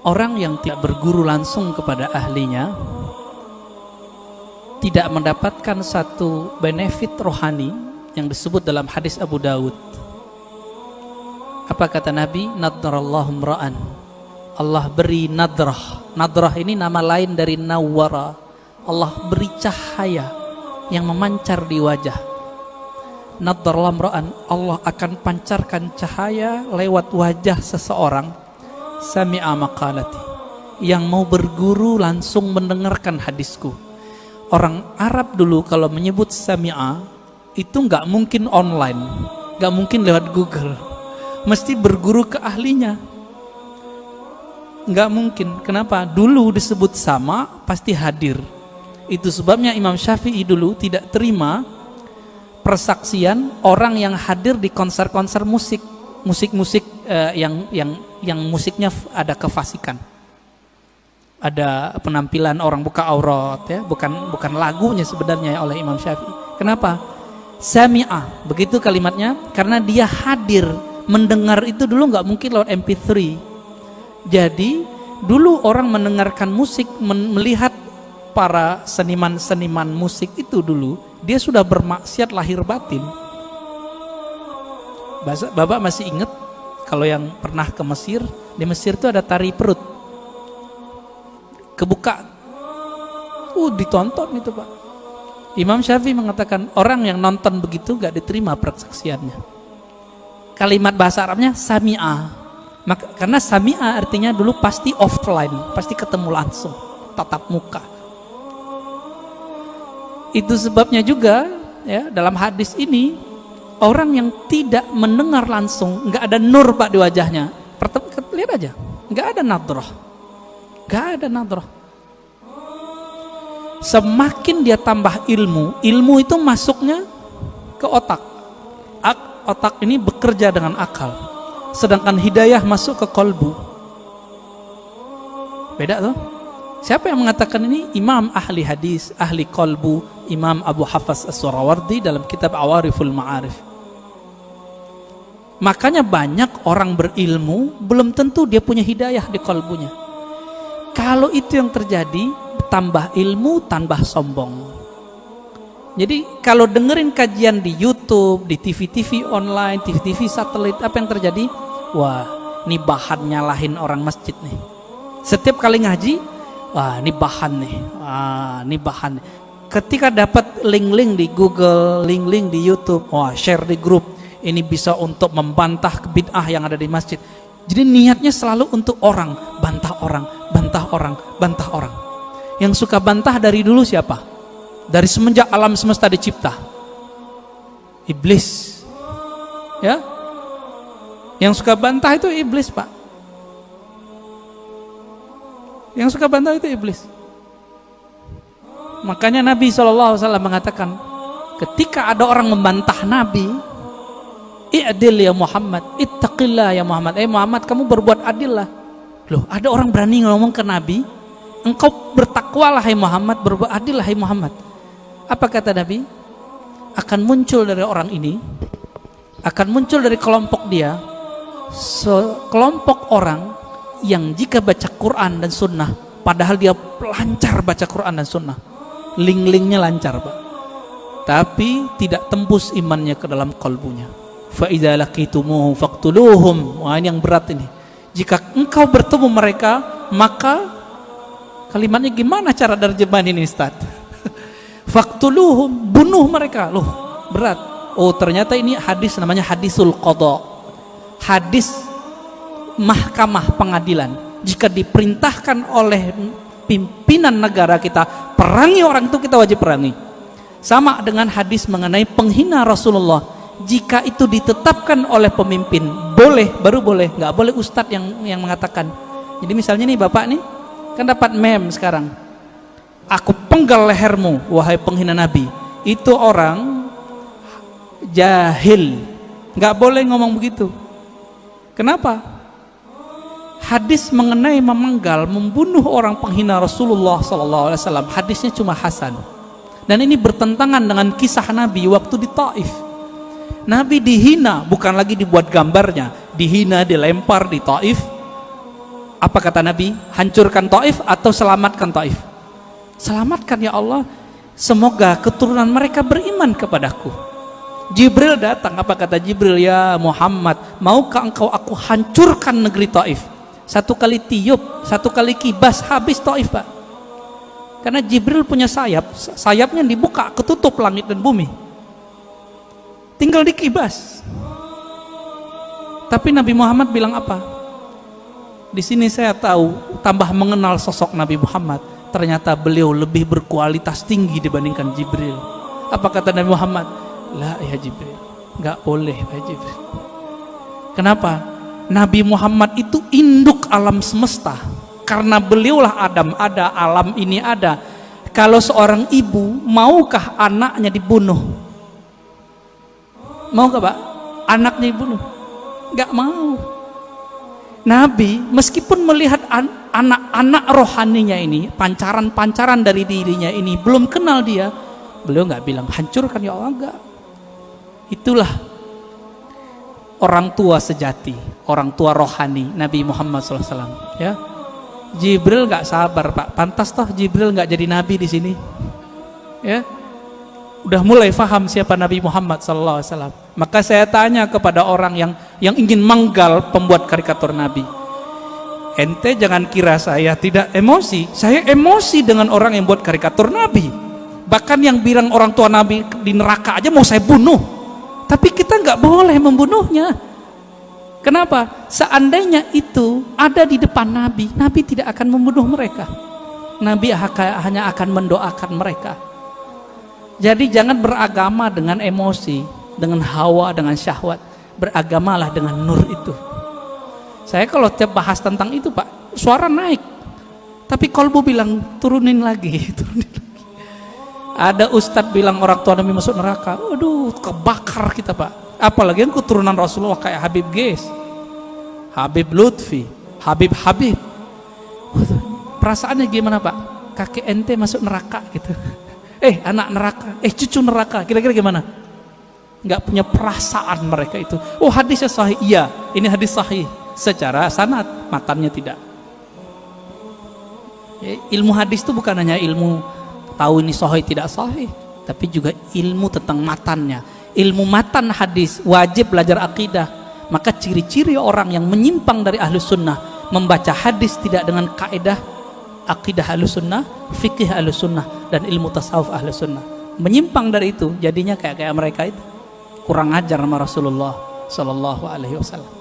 orang yang tidak berguru langsung kepada ahlinya tidak mendapatkan satu benefit rohani yang disebut dalam hadis Abu Dawud. Apa kata Nabi? Nadrallahu mra'an, Allah beri nadrah. Nadrah ini nama lain dari nawwara. Allah beri cahaya yang memancar di wajah. Nadrallahu mra'an, Allah akan pancarkan cahaya lewat wajah seseorang sami'a maqalati, yang mau berguru langsung mendengarkan hadisku. Orang Arab dulu kalau menyebut sami'a itu nggak mungkin online, nggak mungkin lewat Google, mesti berguru ke ahlinya. Nggak mungkin. Kenapa? Dulu disebut sama pasti hadir. Itu sebabnya Imam Syafi'i dulu tidak terima persaksian orang yang hadir di konser-konser musik yang musiknya ada kefasikan, ada penampilan orang buka aurat, ya, bukan lagunya sebenarnya oleh Imam Syafi'i. Kenapa? Sami'ah, begitu kalimatnya, karena dia hadir. Mendengar itu dulu nggak mungkin lewat MP3. Jadi dulu orang mendengarkan musik, melihat para seniman-seniman musik itu dulu, dia sudah bermaksiat lahir batin. Bapak masih ingat kalau yang pernah ke Mesir, di Mesir itu ada tari perut, kebuka, ditonton itu Pak. Imam Syafi'i mengatakan orang yang nonton begitu gak diterima persaksiannya. Kalimat bahasa Arabnya sami'ah. Karena sami'ah artinya dulu pasti offline, pasti ketemu langsung, tatap muka. Itu sebabnya juga ya dalam hadis ini orang yang tidak mendengar langsung, nggak ada nur Pak di wajahnya. Lihat aja, nggak ada nadrah, nggak ada nadrah. Semakin dia tambah ilmu itu masuknya ke otak. Otak ini bekerja dengan akal, sedangkan hidayah masuk ke kolbu. Beda tuh. Siapa yang mengatakan ini? Imam ahli hadis, ahli kolbu, Imam Abu Hafs As-Surawardi dalam kitab Awariful Ma'arif. Makanya banyak orang berilmu belum tentu dia punya hidayah di kolbunya. Kalau itu yang terjadi, tambah ilmu tambah sombong. Jadi kalau dengerin kajian di YouTube, di TV-TV online, TV-TV satelit, apa yang terjadi? Wah, ini bahan nyalahin orang masjid nih. Setiap kali ngaji, wah ini bahan nih, ini bahan. Ketika dapat link-link di Google, link-link di YouTube, wah share di grup, ini bisa untuk membantah bid'ah yang ada di masjid. Jadi niatnya selalu untuk orang, bantah orang, bantah orang, bantah orang. Yang suka bantah dari dulu siapa? Dari semenjak alam semesta dicipta, iblis, ya. Yang suka bantah itu iblis Pak. Yang suka bantah itu iblis. Makanya Nabi SAW mengatakan, ketika ada orang membantah Nabi, i'dil ya Muhammad, ittaqillah ya Muhammad. Muhammad, kamu berbuat adil lah. Loh, ada orang berani ngomong ke Nabi, engkau bertakwalah hai Muhammad, berbuat adil lah hai Muhammad. Apa kata Nabi? Akan muncul dari orang ini, akan muncul dari kelompok dia, sekelompok orang yang jika baca Quran dan Sunnah, padahal dia lancar baca Quran dan Sunnah, link-linknya lancar Pak, tapi tidak tembus imannya ke dalam kalbunya. Fa idza laqitumuhum faqtuluhum. Wah, ini yang berat ini. Jika engkau bertemu mereka, maka kalimatnya gimana cara terjemahan ini Ustaz? Faqtuluhum, bunuh mereka. Loh, berat. Oh, ternyata ini hadis namanya hadisul qadha. Hadis mahkamah pengadilan. Jika diperintahkan oleh pimpinan negara kita perangi orang itu, kita wajib perangi. Sama dengan hadis mengenai penghina Rasulullah. Jika itu ditetapkan oleh pemimpin, boleh, baru boleh. Nggak boleh ustadz yang mengatakan. Jadi misalnya nih Bapak nih, kan dapat meme sekarang. Aku penggal lehermu, wahai penghina Nabi. Itu orang jahil, nggak boleh ngomong begitu. Kenapa? Hadis mengenai memenggal, membunuh orang penghina Rasulullah SAW, hadisnya cuma hasan. Dan ini bertentangan dengan kisah Nabi waktu di Taif. Nabi dihina, bukan lagi dibuat gambarnya, dihina, dilempar di Taif. Apa kata Nabi? Hancurkan Taif atau selamatkan Taif? Selamatkan ya Allah, semoga keturunan mereka beriman kepadaku. Jibril datang, apa kata Jibril? Ya Muhammad, maukah engkau aku hancurkan negeri Taif? Satu kali tiup, satu kali kibas, habis Taif, Pak. Karena Jibril punya sayap, sayapnya dibuka, ketutup langit dan bumi, tinggal dikibas. Tapi Nabi Muhammad bilang apa? Di sini saya tahu, tambah mengenal sosok Nabi Muhammad. Ternyata beliau lebih berkualitas tinggi dibandingkan Jibril. Apa kata Nabi Muhammad? La ya Jibril, nggak boleh ya Jibril. Kenapa? Nabi Muhammad itu induk alam semesta. Karena beliaulah Adam ada, alam ini ada. Kalau seorang ibu, maukah anaknya dibunuh? Maukah Pak? Anaknya dibunuh? Nggak mau. Nabi meskipun melihat anak-anak rohaninya ini, pancaran-pancaran dari dirinya ini, belum kenal dia, beliau nggak bilang hancurkan ya Allah, enggak. Itulah orang tua sejati, orang tua rohani Nabi Muhammad SAW. Ya, Jibril nggak sabar Pak, pantas toh Jibril nggak jadi nabi di sini. Ya, udah mulai faham siapa Nabi Muhammad SAW. Maka saya tanya kepada orang yang ingin menggal pembuat karikatur Nabi, ente jangan kira saya tidak emosi. Saya emosi dengan orang yang buat karikatur Nabi. Bahkan yang bilang orang tua Nabi di neraka aja mau saya bunuh. Tapi kita nggak boleh membunuhnya. Kenapa? Seandainya itu ada di depan Nabi, Nabi tidak akan membunuh mereka. Nabi hanya akan mendoakan mereka. Jadi jangan beragama dengan emosi, dengan hawa, dengan syahwat. Beragamalah dengan nur itu. Saya kalau tiap bahas tentang itu Pak, suara naik. Tapi kolbu bilang turunin lagi, turunin lagi. Ada ustadz bilang orang tua Nabi masuk neraka. Aduh, kebakar kita Pak. Apalagi yang keturunan Rasulullah kayak Habib Ges, Habib Lutfi, Habib. Perasaannya gimana Pak? Kakek ente masuk neraka gitu. Anak neraka, cucu neraka, kira-kira gimana? Nggak punya perasaan mereka itu. Oh hadisnya sahih, iya ini hadis sahih secara sanad, matannya tidak. Ilmu hadis itu bukan hanya ilmu tahu ini sahih tidak sahih, tapi juga ilmu tentang matannya. Ilmu matan hadis wajib belajar akidah. Maka ciri-ciri orang yang menyimpang dari ahlus sunnah membaca hadis tidak dengan kaidah akidah ahlus sunnah, fikih ahlus sunnah, dan ilmu tasawuf ahlus sunnah. Menyimpang dari itu jadinya kayak mereka itu kurang ajar sama Rasulullah Sallallahu Alaihi Wasallam.